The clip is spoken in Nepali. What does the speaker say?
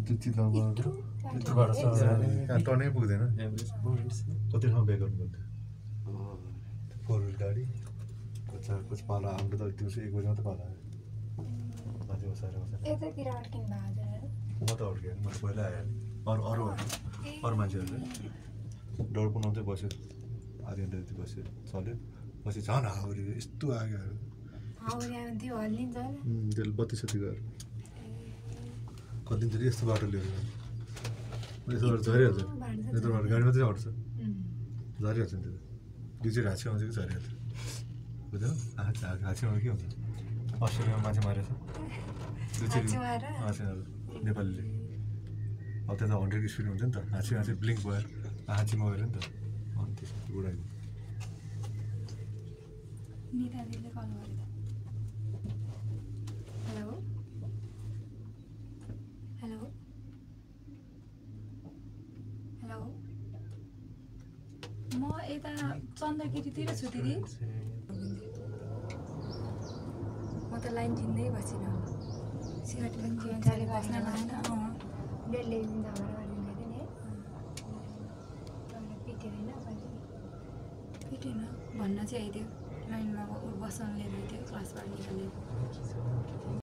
त्यो चितवनबाट यत्रोबाट कहाँ टर्नै पुग्दैन कति ठाउँ ब्याक गर्नु पर्छ फोर व्हिल गाडी कुछ पाला हाम्रो त दिउँसो 1 बजी मात्रै पाला माथि बसाएर यतातिर अड्किनु भएको म त अड्केँ म त पहिला आएँ अरू मान्छेहरूले डर पुनाउँदै बस्यो आधी घन्टा जति बस्यो चल्यो पछि झन् हाउरी यस्तो आयो त्यसले बत्ती सत्ती गएर कति धेरै यस्तो बाटो लिएर यस्तो बाटो झरिहाल्छ यत्रो बाटो गाडी मात्रै अट्छ झरिहाल्छ नि त्यो दुई चाहिँ हाँसी आउँछ कि झरिहाल्छ बुझ्यौ हाँसीमा के हुन्छ अस्ट्रेलियामा मान्छे मारेछ नेपालीले अब त्यता 100 स्पिड हुन्छ नि त हाँसी ब्लिङ्क भयो हाँसीमा गएर नि त अनि त्यसको उडाइदियो निताले कल गरेको हेलो हेलो हेलो म यता चन्द्रगिरीतिर छु दिदी म त लाइन चिन्दै बसिनँ सिगरेट पनि चिन्दै बस्न भएन डेढ ल्याइदिन्छ भनेर गरिदिँदै थिएँ नि पिटेन भन्न चाहिँ आइदियो लाइनमा बस्न ल्याइदिएको थियो क्लासबाट निकालेको